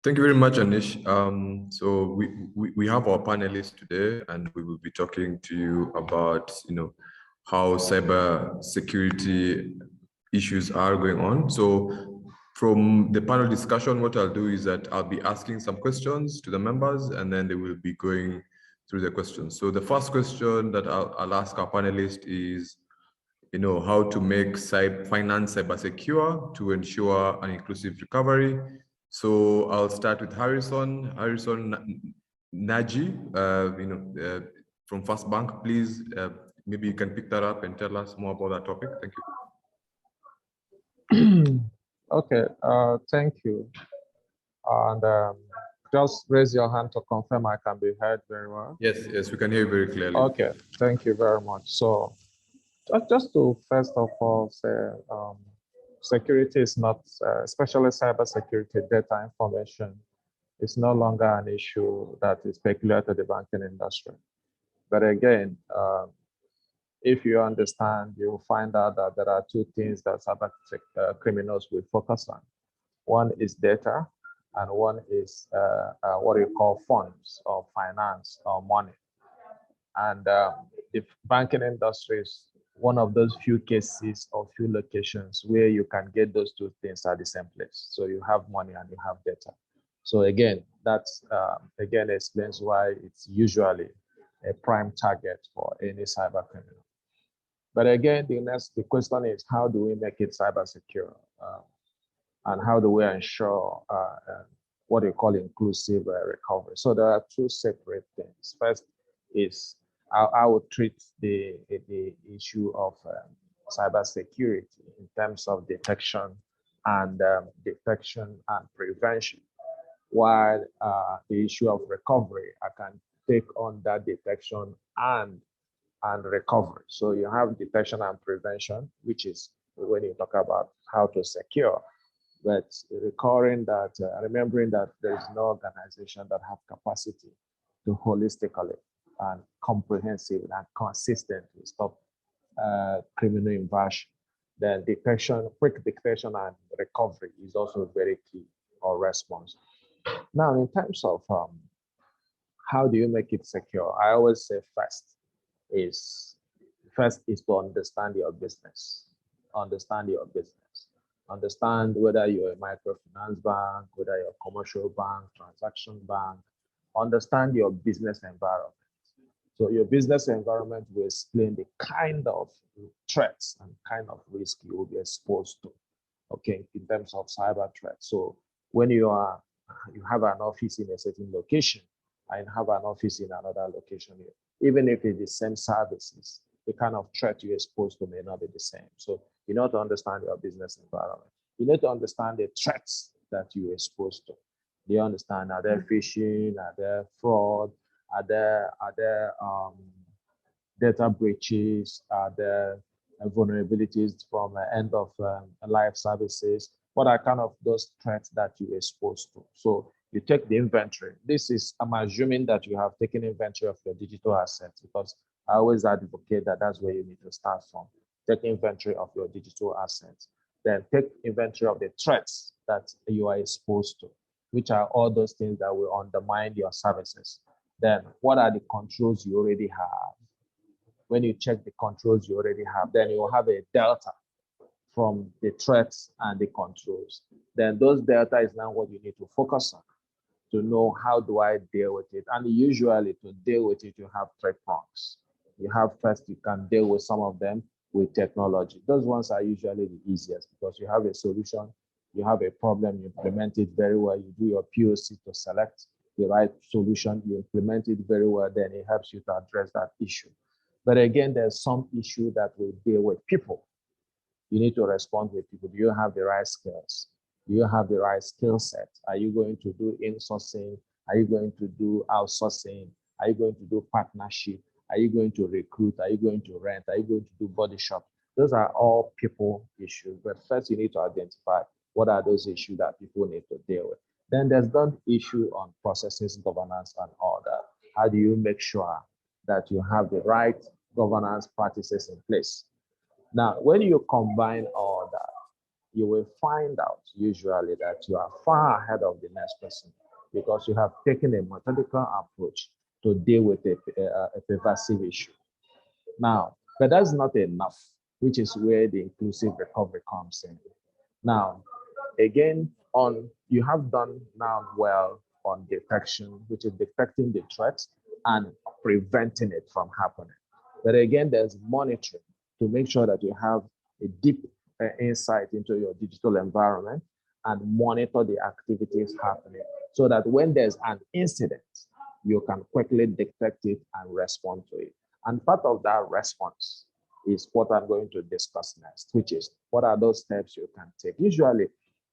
Thank you very much, Anish. So we have our panelists today, and we will be talking to you about how cyber security issues are going on. So from the panel discussion, what I'll do is that I'll be asking some questions to the members, and then they will be going through the questions. So the first question that I'll ask our panelists is, how to make finance cyber secure to ensure an inclusive recovery. So I'll start with Harrison Nnaji, from First Bank. Please, maybe you can pick that up and tell us more about that topic. Thank you. Okay, thank you. And just raise your hand to confirm I can be heard very well. Yes, we can hear you very clearly. Okay, thank you very much. So just to first of all say, security is not, especially cyber security, data information is no longer an issue that is peculiar to the banking industry. But again, if you understand, you'll find out that there are two things that cyber criminals will focus on. One is data, and one is what you call funds or finance or money. And the banking industry is one of those few cases or few locations where you can get those two things at the same place. So you have money and you have data. So again, that's again explains why it's usually a prime target for any cyber criminal. But again, the question is, how do we make it cyber secure? And how do we ensure what we call inclusive recovery? So there are two separate things. First is I would treat the issue of cybersecurity in terms of detection and prevention, while the issue of recovery, I can take on that detection and recovery. So you have detection and prevention, which is when you talk about how to secure, but remembering that there is no organization that have capacity to holistically and comprehensive and consistently stop criminal invasion. Then quick detection and recovery is also very key, or response. Now, in terms of how do you make it secure, I always say first is to understand your business. Understand your business. Understand whether you're a microfinance bank, whether you're a commercial bank, transaction bank. Understand your business environment. So your business environment will explain the kind of threats and kind of risk you will be exposed to, okay, in terms of cyber threats. So when you have an office in a certain location and have an office in another location, even if it's the same services, the kind of threat you're exposed to may not be the same. So you need to understand your business environment. You need to understand the threats that you're exposed to. Do you understand? Are there phishing? Are there fraud? Are there data breaches? Are there vulnerabilities from end of life services? What are kind of those threats that you're exposed to? So you take the inventory. I'm assuming that you have taken inventory of your digital assets, because I always advocate that that's where you need to start from. Take inventory of your digital assets. Then take inventory of the threats that you are exposed to, which are all those things that will undermine your services. Then what are the controls you already have? When you check the controls you already have, then you will have a delta from the threats and the controls. Then those delta is now what you need to focus on to know, how do I deal with it? And usually to deal with it, you have three prongs. You have first, you can deal with some of them with technology. Those ones are usually the easiest, because you have a solution, you have a problem, you implement it very well, you do your POC to select the right solution, you implement it very well, then it helps you to address that issue. But again, there's some issue that will deal with people. You need to respond with people. Do you have the right skills? Do you have the right skill set? Are you going to do insourcing? Are you going to do outsourcing? Are you going to do partnership? Are you going to recruit? Are you going to rent? Are you going to do body shop? Those are all people issues. But first, you need to identify what are those issues that people need to deal with. Then there's the issue on processes, governance, and all that. How do you make sure that you have the right governance practices in place? Now, when you combine all that, you will find out usually that you are far ahead of the next person because you have taken a methodical approach to deal with a pervasive issue. Now, but that's not enough, which is where the inclusive recovery comes in. Now, again, you have done now well on detection, which is detecting the threats and preventing it from happening. But again, there's monitoring to make sure that you have a deep insight into your digital environment and monitor the activities happening so that when there's an incident, you can quickly detect it and respond to it. And part of that response is what I'm going to discuss next, which is what are those steps you can take. Usually,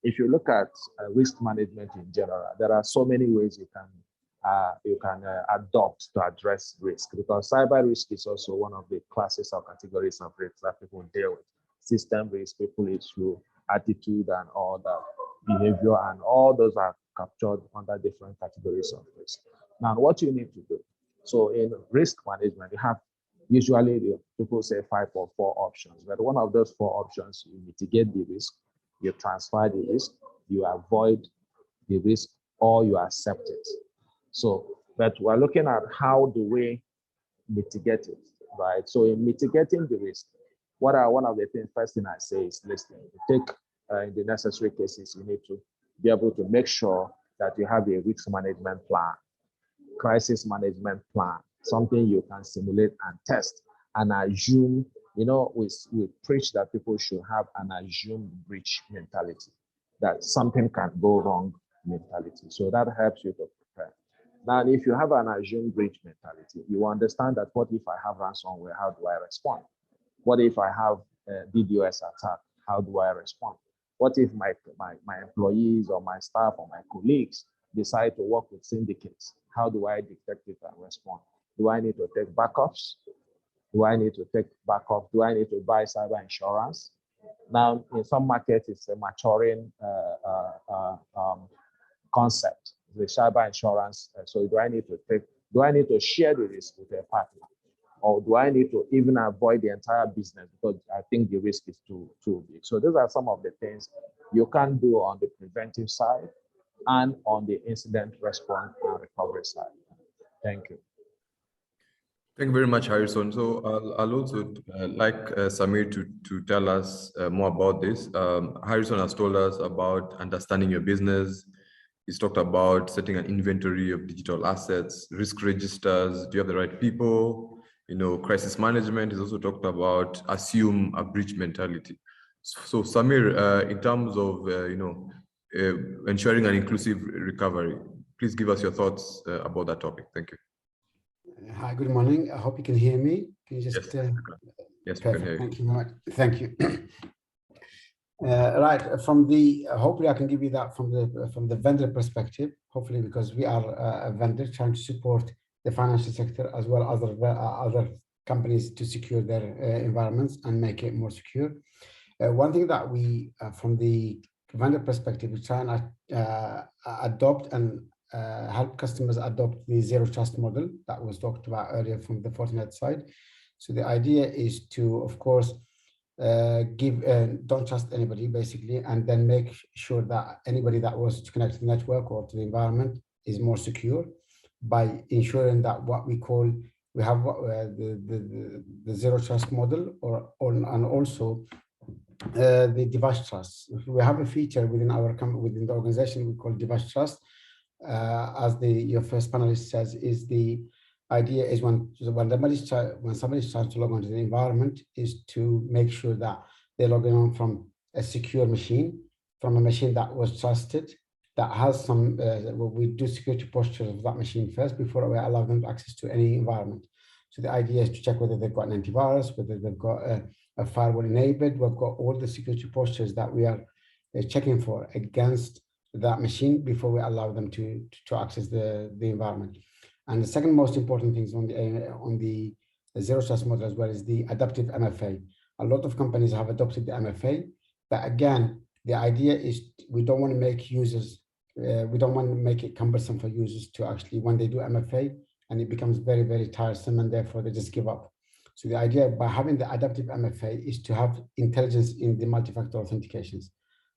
if you look at risk management in general, there are so many ways you can adopt to address risk, because cyber risk is also one of the classes or categories of risk that people deal with. System risk, people issue, attitude, and all that, behavior, and all those are captured under different categories of risk. Now, what you need to do. So in risk management, you have usually people say 5 or 4 options, but one of those 4 options, you mitigate the risk, you transfer the risk, you avoid the risk, or you accept it. So, but we're looking at how do we mitigate it, right? So in mitigating the risk, what are one of the things, first thing I say is listening. Take in the necessary cases, you need to be able to make sure that you have a risk management plan, crisis management plan, something you can simulate and test and assume. You know, we preach that people should have an assumed breach mentality, that something can go wrong mentality. So that helps you to prepare. Now, if you have an assumed breach mentality, you understand that what if I have ransomware, how do I respond? What if I have a DDoS attack, how do I respond? What if my employees or my staff or my colleagues decide to work with syndicates? How do I detect it and respond? Do I need to take backups? Do I need to take backup? Do I need to buy cyber insurance? Now, in some markets, it's a maturing concept, the cyber insurance. So do I need to share the risk with a partner? Or do I need to even avoid the entire business because I think the risk is too big? So those are some of the things you can do on the preventive side and on the incident response and recovery side. Thank you. Thank you very much, Harrison. So I'll also like Samir to tell us more about this. Harrison has told us about understanding your business. He's talked about setting an inventory of digital assets, risk registers. Do you have the right people? You know, crisis management. He's also talked about assume a breach mentality. So Samir, in terms of ensuring an inclusive recovery, please give us your thoughts about that topic. Thank you. Hi, good morning. I hope you can hear me. Can you just? Yes, we can hear you. Thank you very much. Thank you. Right, hopefully I can give you that from the vendor perspective. Hopefully, because we are a vendor trying to support the financial sector as well as other companies to secure their environments and make it more secure. One thing that we, from the vendor perspective, we try and adopt and help customers adopt the zero trust model that was talked about earlier from the Fortinet side. So the idea is to, of course, don't trust anybody basically, and then make sure that anybody that was to connect to the network or to the environment is more secure by ensuring that what we call, we have the zero trust model and also the device trust. We have a feature within the organization we call device trust. As your first panelist says, is the idea is when somebody's trying to log onto the environment is to make sure that they're logging on from a secure machine, from a machine that was trusted, that has some, we do security postures of that machine first before we allow them access to any environment. So the idea is to check whether they've got an antivirus, whether they've got a firewall enabled. We've got all the security postures that we are checking for against that machine before we allow them to access the environment. And the second most important thing on the zero trust model as well is the adaptive MFA. A lot of companies have adopted the MFA, but again, the idea is we don't want to make users, we don't want to make it cumbersome for users to actually, when they do MFA, and it becomes very, very tiresome, and therefore they just give up. So the idea by having the adaptive MFA is to have intelligence in the multi-factor authentications.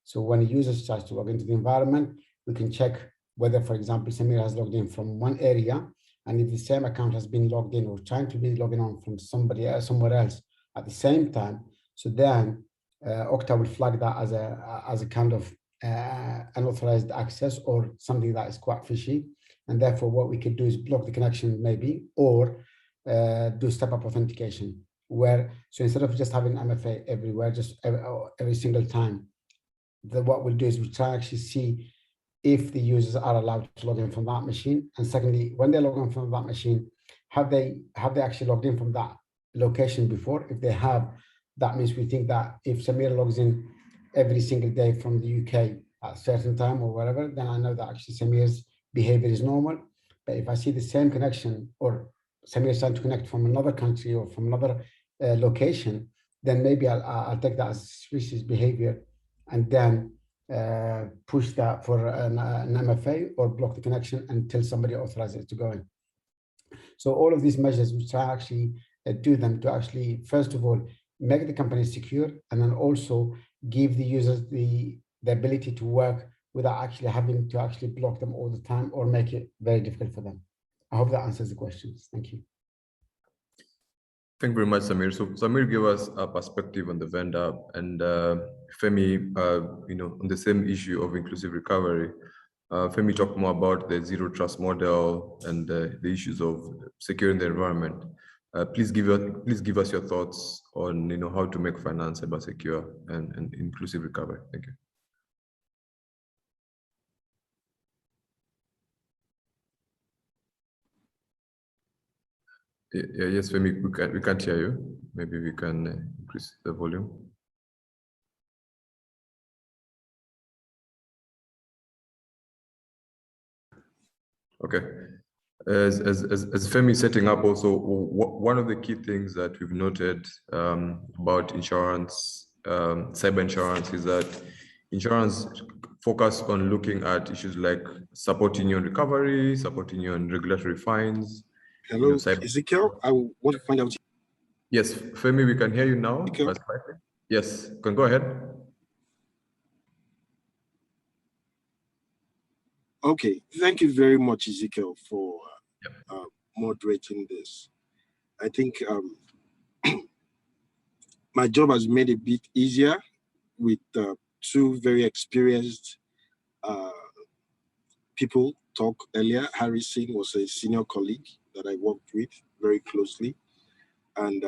So when a user starts to log into the environment, we can check whether, for example, Samir has logged in from one area, and if the same account has been logged in or trying to be logging on from somebody else, somewhere else at the same time. So then Okta will flag that as a kind of unauthorized access or something that is quite fishy. And therefore, what we could do is block the connection maybe, or do step-up authentication, so instead of just having MFA everywhere, just every single time, what we'll do is we try to actually see if the users are allowed to log in from that machine. And secondly, when they log in from that machine, have they actually logged in from that location before? If they have, that means we think that if Samir logs in every single day from the UK at a certain time or whatever, then I know that actually Samir's behavior is normal. But if I see the same connection, or Samir is trying to connect from another country or from another location, then maybe I'll take that as suspicious behavior and then push that for an MFA or block the connection until somebody authorizes it to go in. So all of these measures, we try actually do them to actually, first of all, make the company secure, and then also give the users the ability to work without actually having to actually block them all the time or make it very difficult for them. I hope that answers the questions. Thank you. Thank you very much, Samir. So Samir gave us a perspective on the vendor, and Femi, on the same issue of inclusive recovery. Femi talked more about the zero trust model and the issues of securing the environment. Please give us your thoughts on how to make finance cyber secure and inclusive recovery. Thank you. Yeah, yes, Femi, we can't hear you. Maybe we can increase the volume. Okay. As Femi is setting up also, one of the key things that we've noted about insurance, cyber insurance, is that insurance focus on looking at issues like supporting you on recovery, supporting you on regulatory fines. Hello, Ezekiel, I want to find out. Yes, Femi, we can hear you now. Yes, can go ahead. Okay, thank you very much, Ezekiel, for moderating this. I think my job has made it a bit easier with two very experienced people talk earlier. Harry Singh was a senior colleague that I worked with very closely, and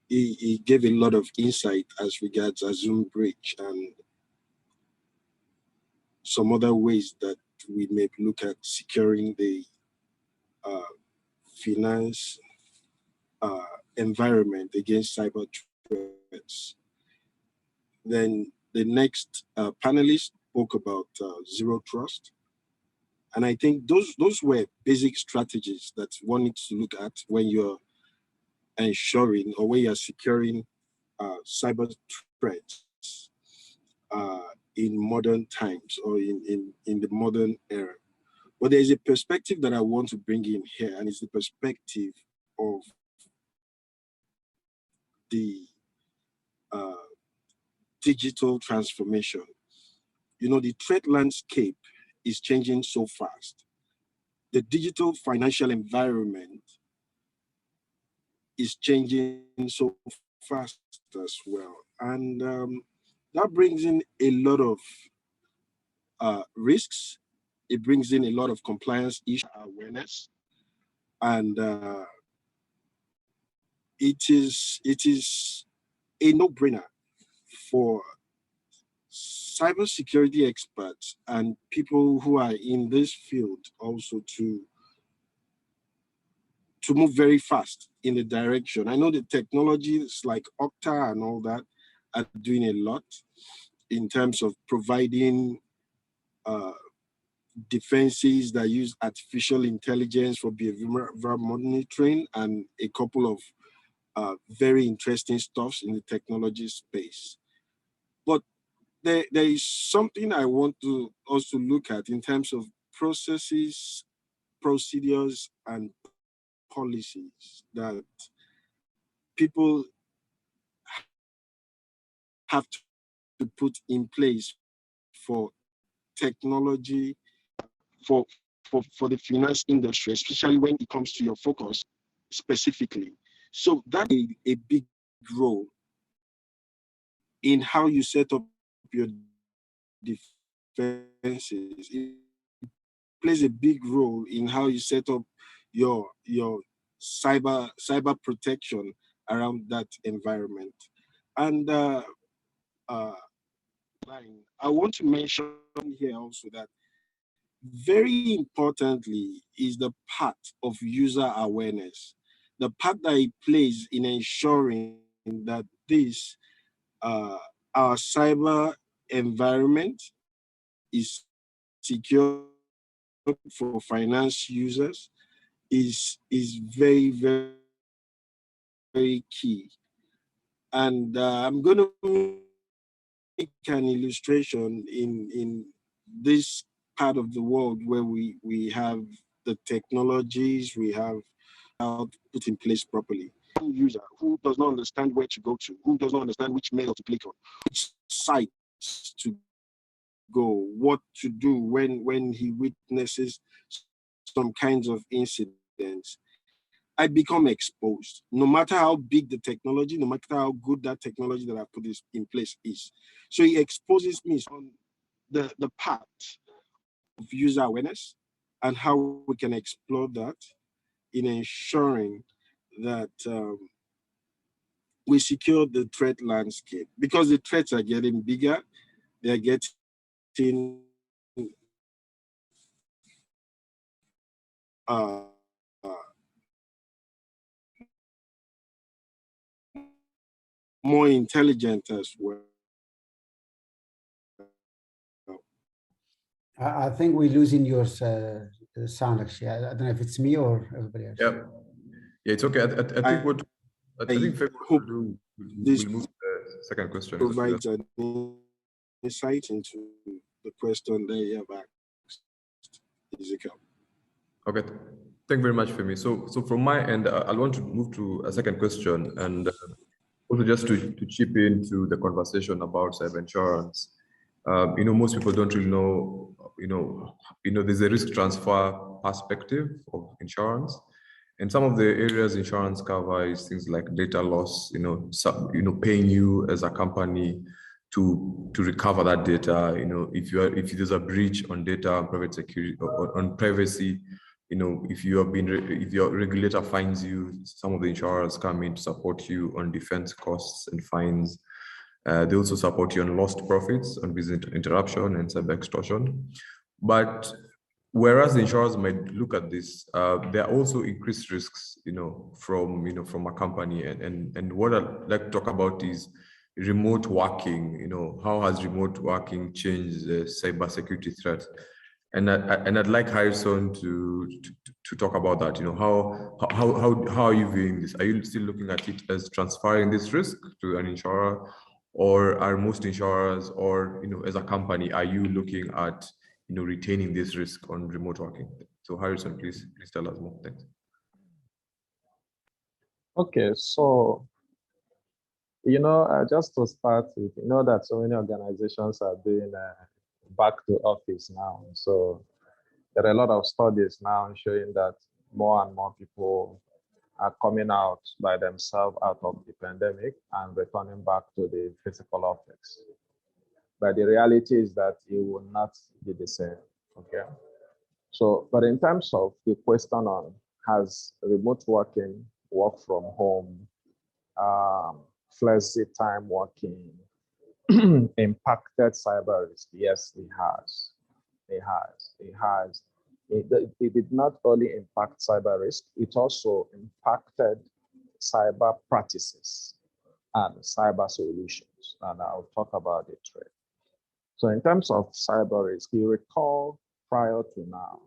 he gave a lot of insight as regards Zoom Bridge and some other ways that we may look at securing the finance environment against cyber threats. Then the next panelist spoke about zero trust. And I think those were basic strategies that one needs to look at when you're ensuring or when you're securing cyber threats in modern times or in the modern era. But there's a perspective that I want to bring in here, and it's the perspective of the digital transformation. The threat landscape is changing so fast. The digital financial environment is changing so fast as well. And that brings in a lot of risks. It brings in a lot of compliance issue awareness. And it is a no-brainer for cybersecurity experts and people who are in this field also to move very fast in the direction. I know the technologies like Okta and all that are doing a lot in terms of providing defenses that use artificial intelligence for behavioral monitoring and a couple of very interesting stuffs in the technology space. But there is something I want to also look at in terms of processes, procedures, and policies that people have to put in place for technology, for the finance industry, especially when it comes to your focus specifically. So that is a big role in how you set up your defenses. It plays a big role in how you set up your cyber protection around that environment. And I want to mention here also that very importantly is the part of user awareness, the part that it plays in ensuring that this our cyber environment is secure for finance users is very, very, very key. And I'm going to make an illustration in this part of the world where we have the technologies, we have put in place properly. User who does not understand where to go to, who does not understand which mail to click on, which sites to go, what to do when he witnesses some kinds of incidents, I become exposed. No matter how big the technology, no matter how good that technology that I put in place is. So he exposes me on the part of user awareness and how we can explore that in ensuring that we secure the threat landscape, because the threats are getting bigger, they're getting more intelligent as well. I think we're losing your sound, actually. I don't know if it's me or everybody else. Yeah, it's okay. I think what I think hope we'll move to the second question. Provides an insight into the question that you have asked, Ezekiel. Okay, thank you very much, Femi. So from my end, I want to move to a second question, and also just to chip into the conversation about cyber insurance. Most people don't really know, there's a risk transfer perspective of insurance. And some of the areas insurance cover is things like data loss, paying you as a company to recover that data. If there's a breach on data, on private security, or on privacy, if your regulator fines you, some of the insurers come in to support you on defense costs and fines. They also support you on lost profits, on business interruption and cyber extortion. But whereas the insurers might look at this, there are also increased risks, from a company. And what I'd like to talk about is remote working. How has remote working changed the cybersecurity threat? And I'd like Harrison to talk about that. How are you viewing this? Are you still looking at it as transferring this risk to an insurer, or are most insurers, or as a company, are you looking at retaining this risk on remote working? So Harrison, please tell us more. Thanks. Okay, so just to start with, that so many organizations are doing back to office now. So there are a lot of studies now showing that more and more people are coming out by themselves out of the pandemic and returning back to the physical office. But the reality is that it will not be the same, okay? So, but in terms of the question on has remote working, work from home, flexi time working impacted cyber risk? Yes, it has. It has. It did not only impact cyber risk, it also impacted cyber practices and cyber solutions. And I'll talk about it today. So in terms of cyber risk, you recall prior to now,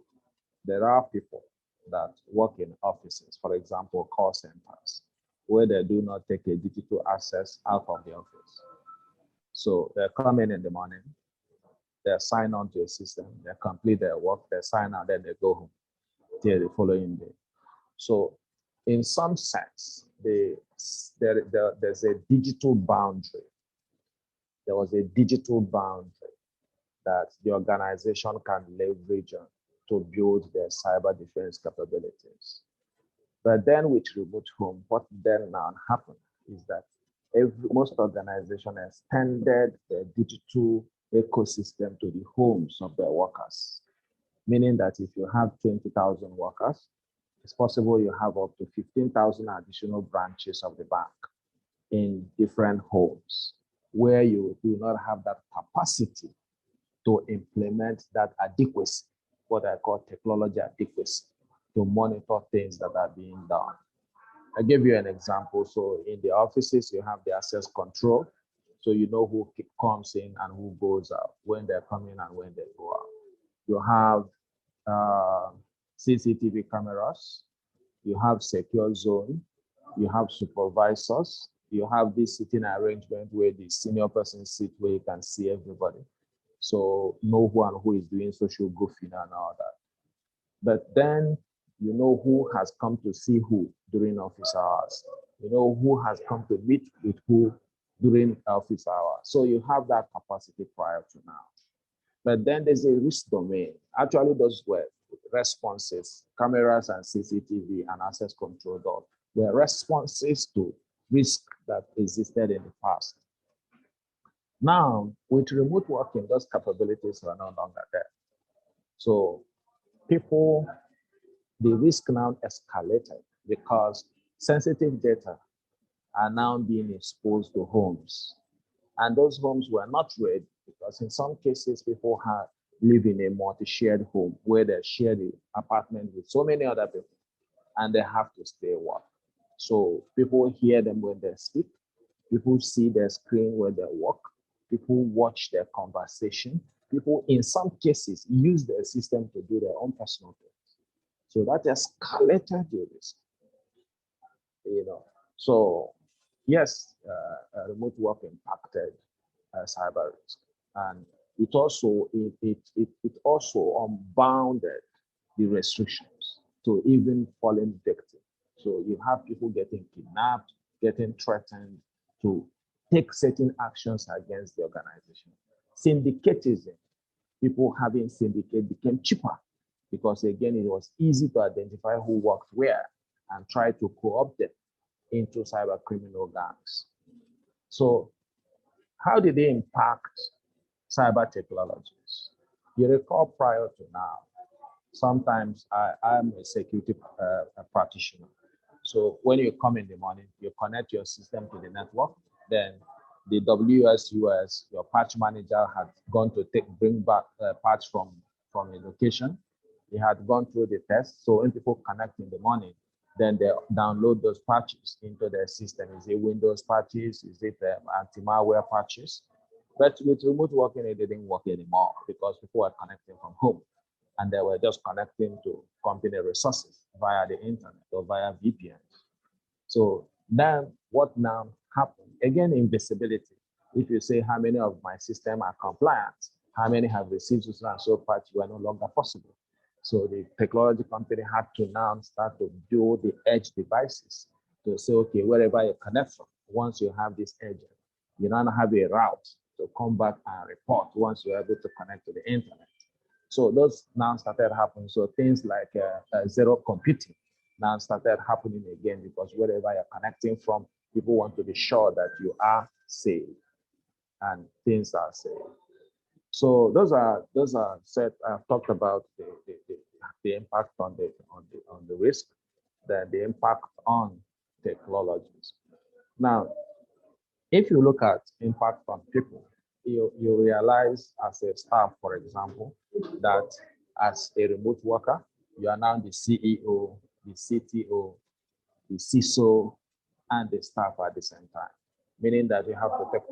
there are people that work in offices, for example, call centers, where they do not take a digital access out of the office. So they come in the morning, they sign on to a system, they complete their work, they sign out, then they go home till the following day. So in some sense, there's a digital boundary there was a digital boundary that the organization can leverage on to build their cyber defense capabilities. But then with remote home, what then now happened is that most organizations extended their digital ecosystem to the homes of their workers, meaning that if you have 20,000 workers, it's possible you have up to 15,000 additional branches of the bank in different homes where you do not have that capacity to implement that adequacy, what I call technology adequacy, to monitor things that are being done. I give you an example. So in the offices, you have the access control. So you know who comes in and who goes out, when they're coming and when they go out. You have CCTV cameras. You have secure zone. You have supervisors. You have this sitting arrangement where the senior person sits where you can see everybody. So know who and who is doing social goofing and all that. But then you know who has come to see who during office hours. You know who has come to meet with who during office hours. So you have that capacity prior to now. But then there's a risk domain. Actually, those were responses, cameras and CCTV and access control were responses to risk that existed in the past. Now, with remote working, those capabilities are no longer there. So the risk now escalated because sensitive data are now being exposed to homes. And those homes were not ready because in some cases, people live in a multi-shared home where they share the apartment with so many other people and they have to stay work. So people hear them when they speak, people see their screen when they work, people watch their conversation, people in some cases use their system to do their own personal things. So that escalated the risk. So yes, remote work impacted cyber risk, and it also unbounded the restrictions to even fallen victim. So you have people getting kidnapped, getting threatened to take certain actions against the organization. Syndicatism, people having syndicate became cheaper because again, it was easy to identify who worked where and try to co-opt them into cyber criminal gangs. So how did they impact cyber technologies? You recall prior to now, sometimes I'm a security practitioner. So when you come in the morning, you connect your system to the network, then the WSUS, your patch manager, had gone to bring back patch from a location. He had gone through the test. So when people connect in the morning, then they download those patches into their system. Is it Windows patches? Is it anti-malware patches? But with remote working, it didn't work anymore because people were connecting from home and they were just connecting to company resources via the internet or via VPN. So then what now happened? Again, invisibility. If you say how many of my system are compliant, how many have received so and so patch, were no longer possible. So the technology company had to now start to build the edge devices to say, okay, wherever you connect from, once you have this edge, you now have a route to come back and report once you're able to connect to the internet. So those now started happening. So things like zero computing now started happening again because wherever you're connecting from, people want to be sure that you are safe and things are safe. So those are set. I've talked about the impact on the risk, then the impact on technologies. Now, if you look at impact on people, you realize as a staff, for example, that as a remote worker, you are now the CEO, the CTO, the CISO, and the staff at the same time. Meaning that you have to take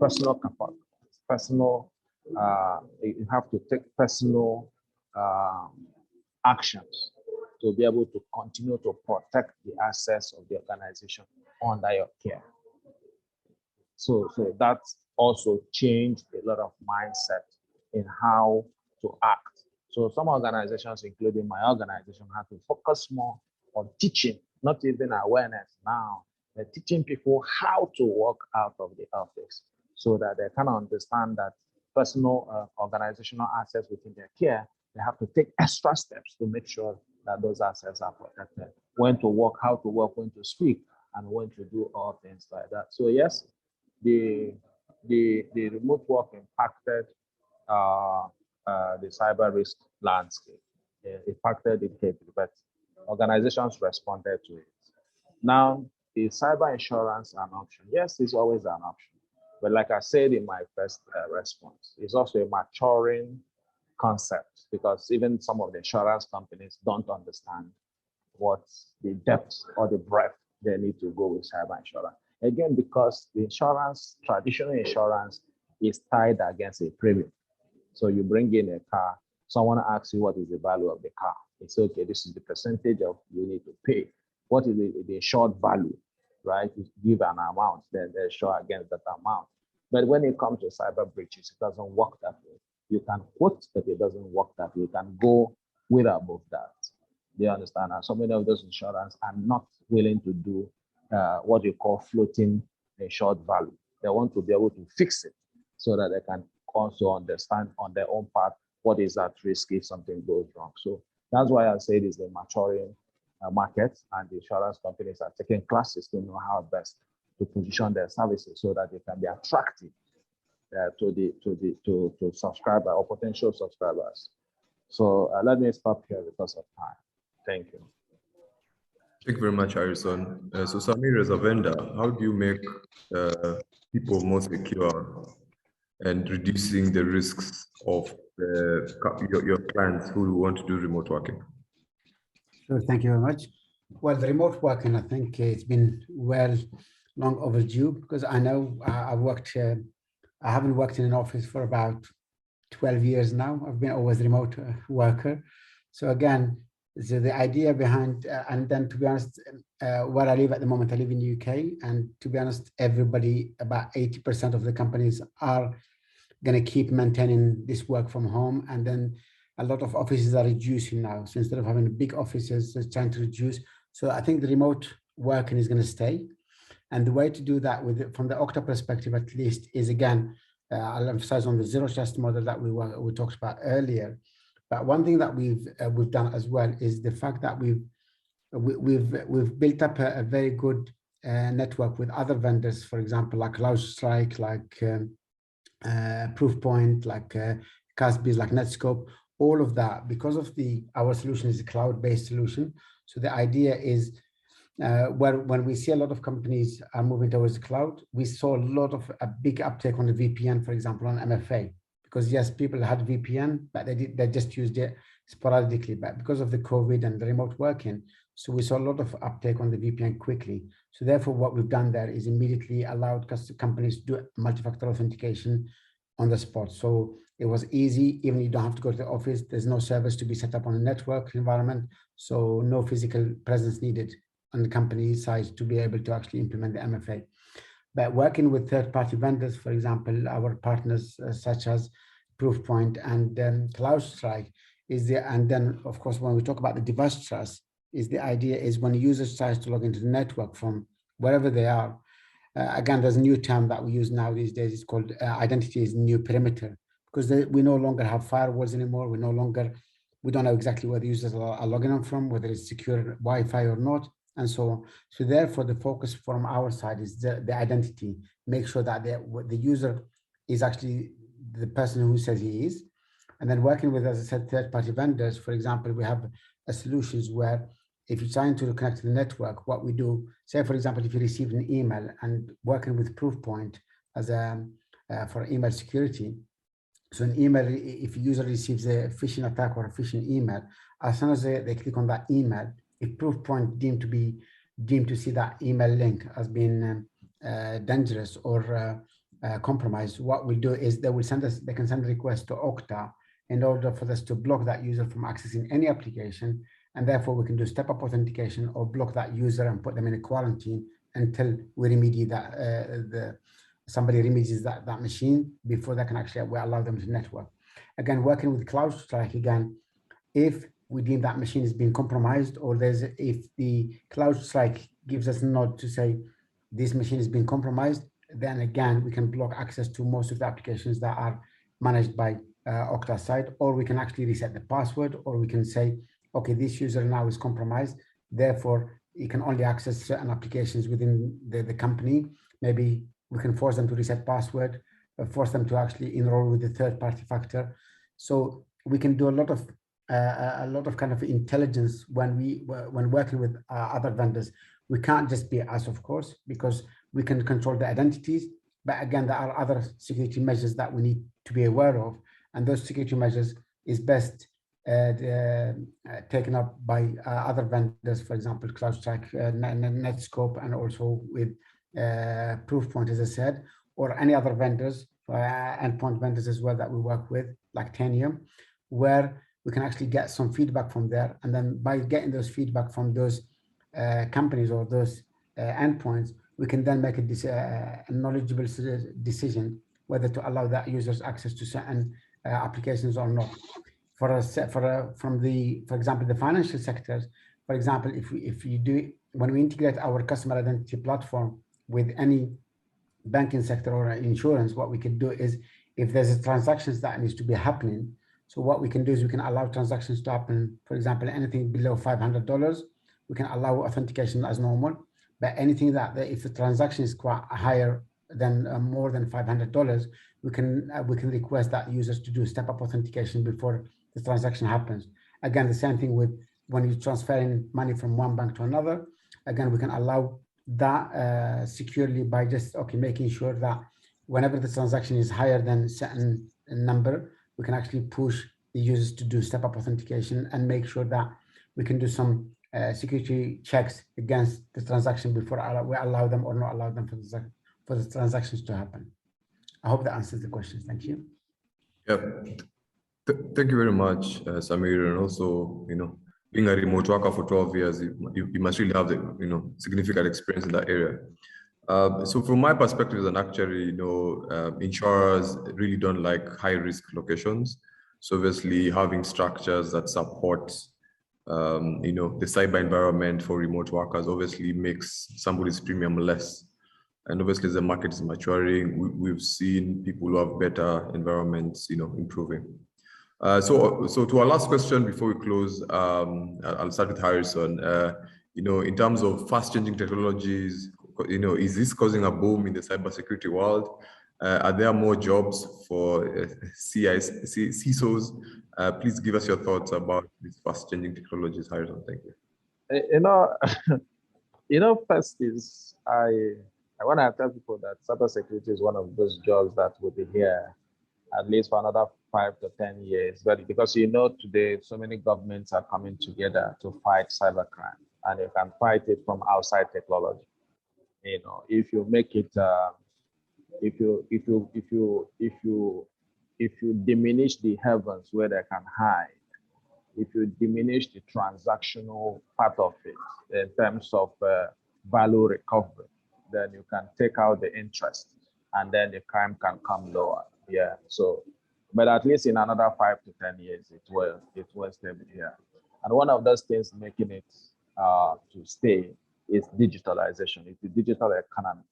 personal actions to be able to continue to protect the assets of the organization under your care. So that also changed a lot of mindset in how to act. So some organizations, including my organization, have to focus more on teaching, not even awareness now, but teaching people how to walk out of the office so that they can understand that personal organizational assets within their care, they have to take extra steps to make sure that those assets are protected. When to work, how to work, when to speak, and when to do all things like that. So yes, the remote work impacted the cyber risk landscape. It impacted it heavily, but organizations responded to it. Now, is cyber insurance an option? Yes, it's always an option. But like I said in my first response, it's also a maturing concept because even some of the insurance companies don't understand what the depth or the breadth they need to go with cyber insurance. Again, because the insurance, traditional insurance, is tied against a premium. So you bring in a car, someone asks you what is the value of the car. It's okay, this is the percentage of you need to pay. What is the insured value, right? You give an amount, then they insure against that amount. But when it comes to cyber breaches, it doesn't work that way. You can quote, but it doesn't work that way. You can go with above that. Do you understand? And so many of those insurance are not willing to do what you call floating insured value. They want to be able to fix it so that they can also understand on their own part what is at risk if something goes wrong. So that's why I say it is a maturing market, and the insurance companies are taking classes to know how best to position their services so that they can be attractive to subscriber or potential subscribers. So let me stop here because of time. Thank you. Thank you very much, Harrison. So Samir, as a vendor, how do you make people more secure and reducing the risks of your clients who want to do remote working? Sure, thank you very much. Well, the remote working, I think it's been long overdue because I know I haven't worked in an office for about 12 years now. I've been always a remote worker. So again, so the idea behind, and then to be honest, where I live at the moment, I live in the UK, and to be honest, everybody, about 80% of the companies are going to keep maintaining this work from home. And then a lot of offices are reducing now. So instead of having big offices, they're trying to reduce. So I think the remote working is going to stay. And the way to do that from the Okta perspective, at least, is again, I'll emphasize on the zero trust model that we talked about earlier. But one thing that we've done as well is the fact that we've built up a very good network with other vendors, for example, like CrowdStrike, like Proofpoint, like CASBs, like Netskope, all of that, because of our solution is a cloud-based solution. So the idea is when we see a lot of companies are moving towards the cloud, we saw a big uptake on the VPN, for example, on MFA, because yes, people had VPN, but they just used it sporadically. But because of the COVID and the remote working, so we saw a lot of uptake on the VPN quickly. So therefore, what we've done there is immediately allowed companies to do multi-factor authentication on the spot. So it was easy, even you don't have to go to the office. There's no service to be set up on a network environment. So no physical presence needed on the company side to be able to actually implement the MFA. But working with third-party vendors, for example, our partners such as Proofpoint and CrowdStrike and then of course, when we talk about the device trust, the idea is when a user tries to log into the network from wherever they are, again, there's a new term that we use now these days. It's called identity is new perimeter, because we no longer have firewalls anymore. We don't know exactly where the users are logging on from, whether it's secure Wi-Fi or not, and so on. So therefore, the focus from our side is the identity. Make sure that the user is actually the person who says he is. And then working with, as I said, third-party vendors, for example, we have solutions where if you're trying to connect to the network, what we do, say, for example, if you receive an email, and working with Proofpoint as for email security. So an email, if a user receives a phishing attack or a phishing email, as soon as they click on that email, if Proofpoint deemed to see that email link as being dangerous or compromised, what we'll do is they can send a request to Okta in order for us to block that user from accessing any application. And therefore, we can do step-up authentication or block that user and put them in a quarantine until we remediate that somebody remedies that machine before they can actually allow them to network. Again, working with CrowdStrike, again, if we deem that machine is being compromised, or if the CrowdStrike gives us a nod to say this machine is being compromised, then again, we can block access to most of the applications that are managed by Okta side, or we can actually reset the password, or we can say, okay, this user now is compromised, therefore you can only access certain applications within the company. Maybe we can force them to reset password, force them to actually enroll with the third-party factor. So we can do a lot of kind of intelligence when working with other vendors. We can't just be us, of course, because we can control the identities. But again, there are other security measures that we need to be aware of. And those security measures is best taken up by other vendors, for example, CrowdStrike, Netscope, and also with Proofpoint, as I said, or any other vendors, endpoint vendors as well that we work with, like Tanium, where we can actually get some feedback from there. And then by getting those feedback from those companies or those endpoints, we can then make a knowledgeable decision whether to allow that users access to certain applications or not. For example, the financial sectors, for example, when we integrate our customer identity platform with any banking sector or insurance, what we can do is, if there's a transactions that needs to be happening, so what we can do is we can allow transactions to happen. For example, anything below $500, we can allow authentication as normal. But anything that if the transaction is quite higher than more than $500, we can request that users to do step-up authentication before the transaction happens. Again, the same thing with when you're transferring money from one bank to another. Again, we can allow that securely by just making sure that whenever the transaction is higher than a certain number, we can actually push the users to do step-up authentication and make sure that we can do some security checks against the transaction before we allow them or not allow them for the transactions to happen. I hope that answers the question. Thank you. Yeah, thank you very much, Samir. And also, being a remote worker for 12 years, you must really have the significant experience in that area. So from my perspective as an actuary, insurers really don't like high-risk locations. So obviously, having structures that support the cyber environment for remote workers obviously makes somebody's premium less. And obviously, as the market is maturing, we've seen people who have better environments, improving. So to our last question before we close, I'll start with Harrison. In terms of fast-changing technologies, is this causing a boom in the cybersecurity world? Are there more jobs for CISOs? Please give us your thoughts about these fast-changing technologies, Harrison. Thank you. First is I want to tell people that cybersecurity is one of those jobs that will be here at least for another 5 to 10 years. But because today so many governments are coming together to fight cybercrime, and you can fight it from outside technology. If you make it, if you diminish the heavens where they can hide, if you diminish the transactional part of it in terms of value recovery, then you can take out the interest, and then the crime can come lower. Yeah. So, but at least in another 5 to 10 years, it will stay here. And one of those things making it to stay is digitalization. It's the digital economy.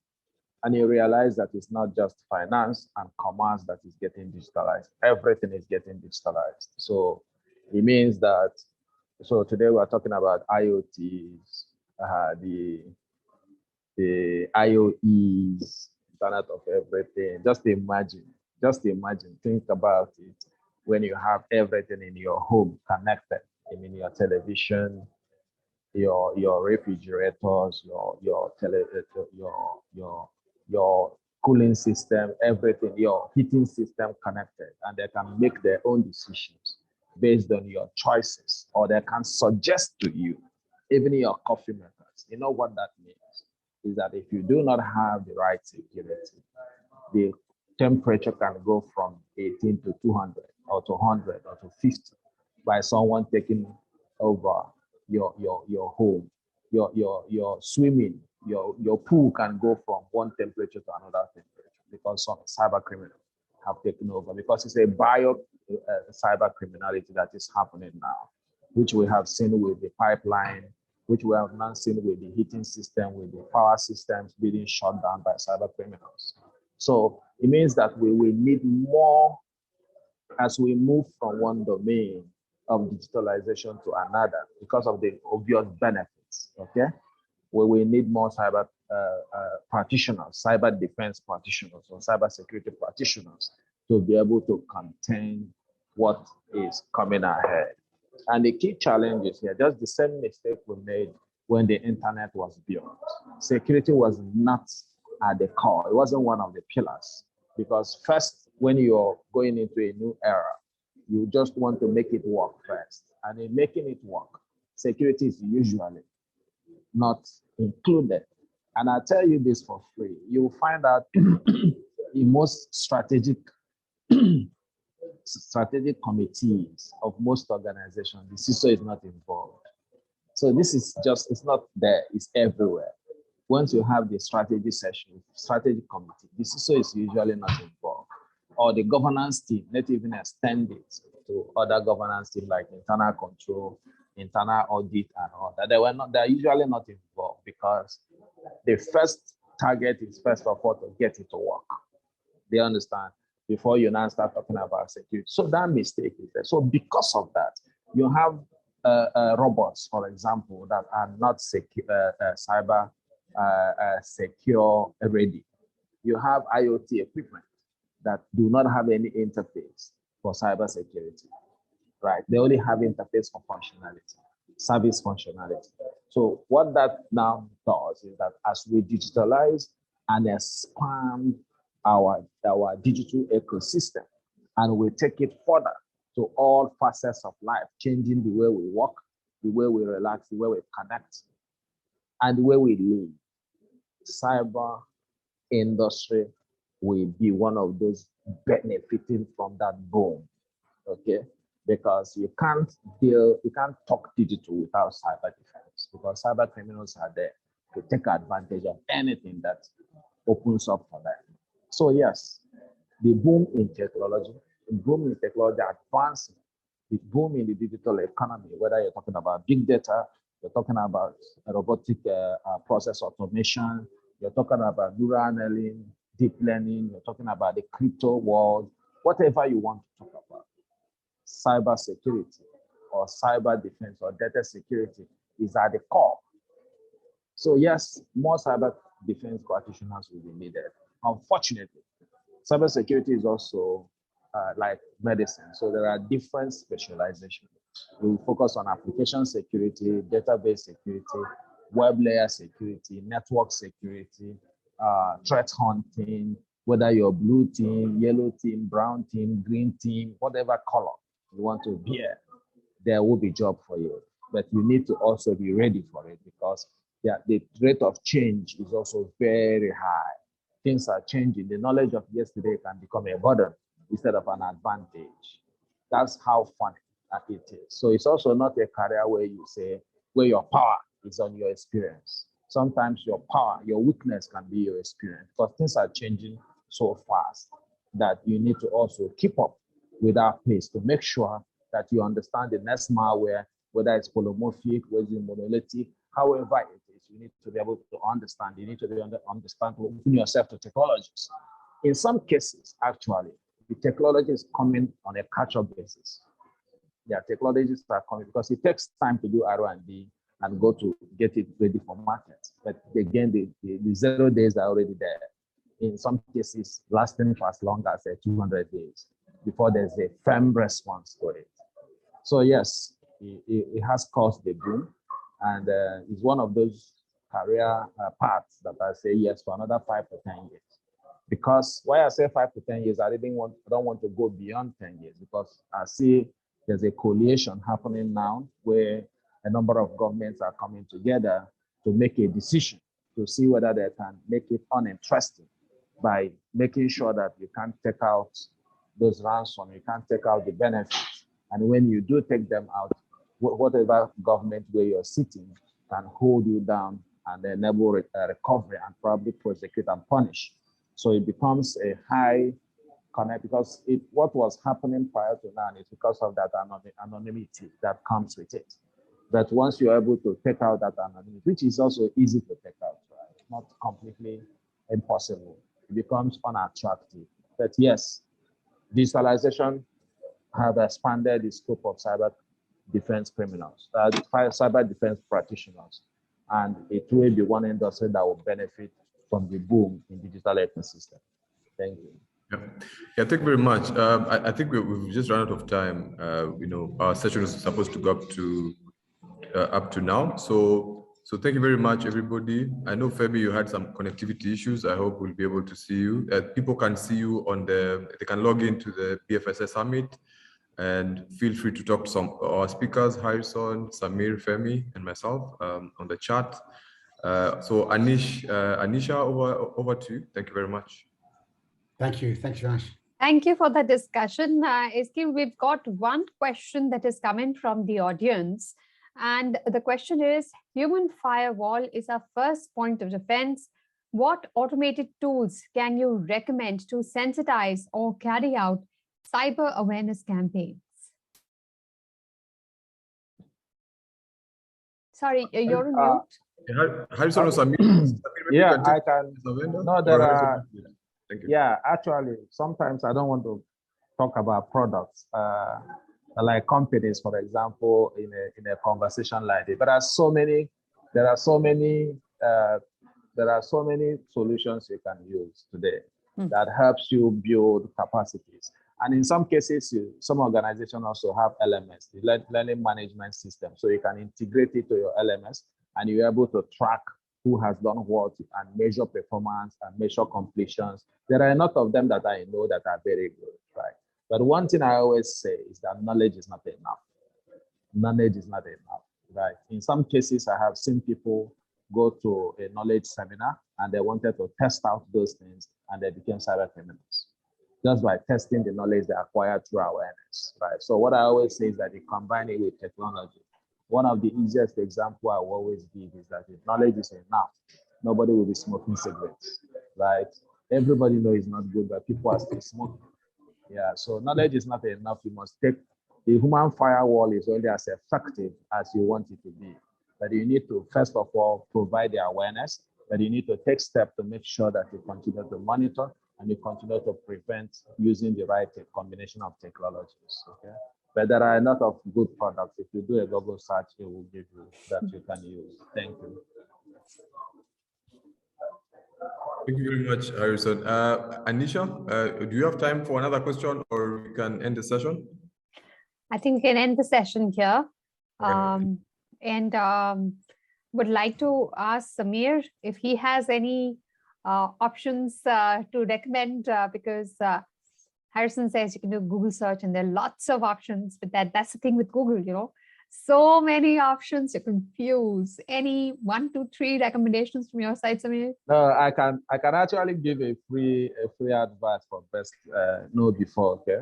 And you realize that it's not just finance and commerce that is getting digitalized. Everything is getting digitalized. So it means that, so today we're talking about IoTs, the IoEs, Internet of Everything. Just imagine, think about it when you have everything in your home connected. I mean, your television, your refrigerators, your cooling system, everything, your heating system connected, and they can make their own decisions based on your choices, or they can suggest to you, even your coffee makers. You know what that means? Is that if you do not have the right security, the temperature can go from 18 to 200 or to 100 or to 50 by someone taking over your home, your swimming, your pool can go from one temperature to another temperature because some cyber criminals have taken over, because it's a cyber criminality that is happening now, which we have seen with the pipeline which we have now seen with the heating system, with the power systems being shut down by cyber criminals. So it means that we will need more as we move from one domain of digitalization to another because of the obvious benefits, okay? We will need more cyber practitioners, cyber defense practitioners, or cyber security practitioners to be able to contain what is coming ahead. And the key challenge is here, just the same mistake we made when the internet was built. Security was not at the core. It wasn't one of the pillars, because first, when you're going into a new era, you just want to make it work first. And in making it work, security is usually not included. And I'll tell you this for free. You'll find out in most strategic committees of most organizations, the CISO is not involved. So this is just, it's not there, it's everywhere. Once you have the strategy session, strategy committee, the CISO is usually not involved. Or the governance team, not even extend it to other governance teams like internal control, internal audit, and all that. They're usually not involved because the first target is first of all to get it to work. They understand before you now start talking about security. So that mistake is there. So because of that, you have robots, for example, that are not cyber secure ready. You have IoT equipment that do not have any interface for cyber security, right? They only have interface for functionality, service functionality. So what that now does is that as we digitalize and expand our digital ecosystem, and we take it further to all facets of life, changing the way we work, the way we relax, the way we connect, and the way we live. Cyber industry will be one of those benefiting from that boom, okay? Because you can't talk digital without cyber defense, because cyber criminals are there to take advantage of anything that opens up for them. So yes, the boom in technology, advancement, the boom in the digital economy, whether you're talking about big data, you're talking about robotic process automation, you're talking about neural annealing, deep learning, you're talking about the crypto world, whatever you want to talk about. Cyber security or cyber defense or data security is at the core. So yes, more cyber defense practitioners will be needed. Unfortunately, cybersecurity is also like medicine. So there are different specializations. We focus on application security, database security, web layer security, network security, threat hunting, whether you're blue team, yellow team, brown team, green team, whatever color you want to bear, there will be job for you. But you need to also be ready for it, because the rate of change is also very high. Things are changing. The knowledge of yesterday can become a burden instead of an advantage. That's how funny it is. So it's also not a career where you say, where your power is on your experience. Sometimes your power, your weakness can be your experience, because things are changing so fast that you need to also keep up with that pace to make sure that you understand the next malware, whether it's polymorphic, whether it's monolithic, however it is, you need to be able to understand. You need to be able to understand to open yourself to technologies. In some cases, actually, the technology is coming on a catch-up basis. Their technologies are coming because it takes time to do R&D and go to get it ready for market. But again, the 0 days are already there. In some cases, lasting for as long as 200 days before there's a firm response to it. So yes, it has caused the boom, and it's one of those career paths that I say yes for another 5 to 10 years. Because why I say 5 to 10 years, I don't want to go beyond 10 years, because I see there's a coalition happening now where a number of governments are coming together to make a decision to see whether they can make it uninteresting by making sure that you can't take out those ransom, you can't take out the benefits. And when you do take them out, whatever government where you're sitting can hold you down and enable recovery and probably prosecute and punish. So it becomes a high connect, because what was happening prior to now is because of that anonymity that comes with it. But once you're able to take out that anonymity, which is also easy to take out, right? Not completely impossible. It becomes unattractive. But yes, digitalization have expanded the scope of cyber defense criminals, cyber defense practitioners, and it will be one industry that will benefit from the boom in digital ecosystem. Thank you. Yeah, thank you very much. I think we've just run out of time. You know, our session is supposed to go up to now. So thank you very much, everybody. I know, Femi, you had some connectivity issues. I hope we'll be able to see you. People can see you on they can log into the BFSI Summit, and feel free to talk to some of our speakers, Harrison, Samir, Femi, and myself on the chat. So Anisha, over to you. Thank you very much. Thank you. Thanks very much. Thank you for the discussion. Ezekiel, we've got one question that is coming from the audience. And the question is, human firewall is our first point of defense. What automated tools can you recommend to sensitize or carry out cyber awareness campaigns? Sorry, you're on mute. Harrison or Samir? Yeah, I can. No, there are. Thank you. Yeah, actually, sometimes I don't want to talk about products, like companies, for example, in a conversation like this. But there are so many solutions you can use today that helps you build capacities. And in some cases, some organizations also have LMS, the learning management system. So you can integrate it to your LMS, and you're able to track who has done what and measure performance and measure completions. There are a lot of them that I know that are very good, right? But one thing I always say is that knowledge is not enough. Knowledge is not enough, right? In some cases, I have seen people go to a knowledge seminar and they wanted to test out those things, and they became cyber criminals just by testing the knowledge they acquired through awareness, right? So what I always say is that you combine it with technology. One of the easiest examples I will always give is that if knowledge is enough, nobody will be smoking cigarettes, right? Everybody knows it's not good, but people are still smoking. Yeah, so knowledge is not enough. You must take the human firewall is only as effective as you want it to be. But you need to, first of all, provide the awareness, but you need to take steps to make sure that you continue to monitor and you continue to prevent using the right combination of technologies, okay? But there are a lot of good products. If you do a Google search, it will give you that you can use. Thank you. Thank you very much, Harrison. Anisha, do you have time for another question, or we can end the session? I think we can end the session here. Okay. Would like to ask Samir if he has any options to recommend, because Harrison says you can do Google search and there are lots of options, but that's the thing with Google, you know, so many options, you're confused. Any 1, 2, 3 recommendations from your side, Samir? No, I can actually give a free advert for best know before, okay?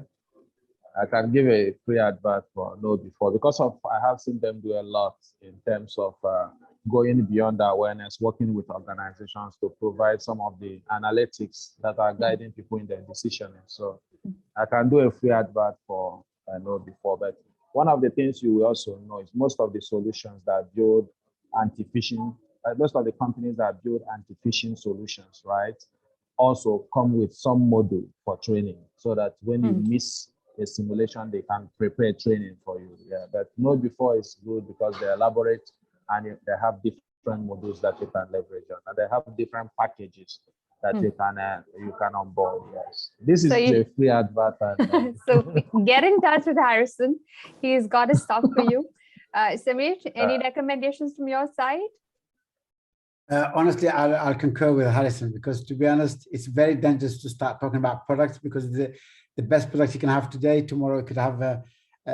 I can give a free advert for know before because I have seen them do a lot in terms of going beyond the awareness, working with organizations to provide some of the analytics that are guiding people in their decisioning. So I can do a free advert for know before, but one of the things you will also know is most of the solutions that build anti-phishing, most of the companies that build anti-phishing solutions, right, also come with some module for training so that when you miss a simulation, they can prepare training for you. Yeah, but know before is good because they elaborate and they have different modules that you can leverage on, and they have different packages that you can onboard. Yes, this is a free advert. So get in touch with Harrison. He's got a stuff for you. Samir, any recommendations from your side? Honestly, I'll concur with Harrison because, to be honest, it's very dangerous to start talking about products because the best product you can have today, tomorrow it could have a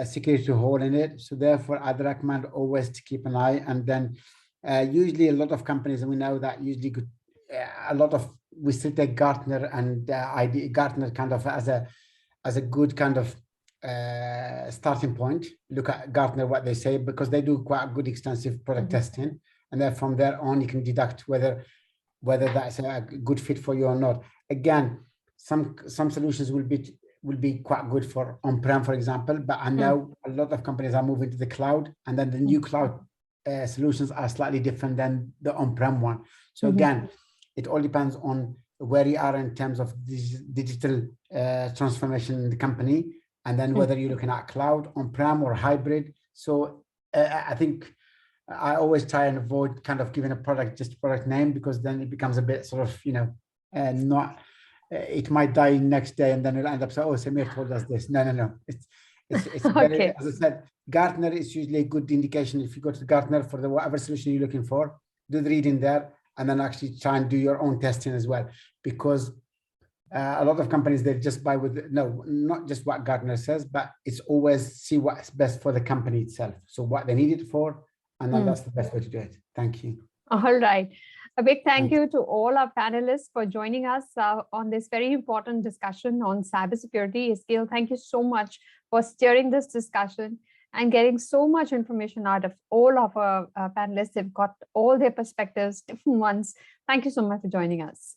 security hole in it. So therefore, I'd recommend always to keep an eye. And then usually a lot of companies, and we know that usually we still take Gartner and Gartner kind of as a good kind of starting point. Look at Gartner, what they say, because they do quite good extensive product testing. And then from there on, you can deduct whether that's a good fit for you or not. Again, some solutions will be will be quite good for on-prem, for example. But I know a lot of companies are moving to the cloud, and then the new cloud solutions are slightly different than the on-prem one. So again, it all depends on where you are in terms of digital transformation in the company, and then whether you're looking at cloud, on-prem, or hybrid. So I think I always try and avoid kind of giving a product just product name, because then it becomes a bit sort of, you know, not, it might die next day and then it'll end up saying, oh, Samir told us this. No. It's very, as I said, Gartner is usually a good indication. If you go to Gartner for the whatever solution you're looking for, do the reading there, and then actually try and do your own testing as well, because a lot of companies, they just buy with, no, not just what Gartner says, but it's always see what's best for the company itself. So what they need it for, and then that's the best way to do it. Thank you. All right. A big thank you to all our panelists for joining us on this very important discussion on cybersecurity. Ezekiel, thank you so much for steering this discussion and getting so much information out of all of our panelists. They've got all their perspectives, different ones. Thank you so much for joining us.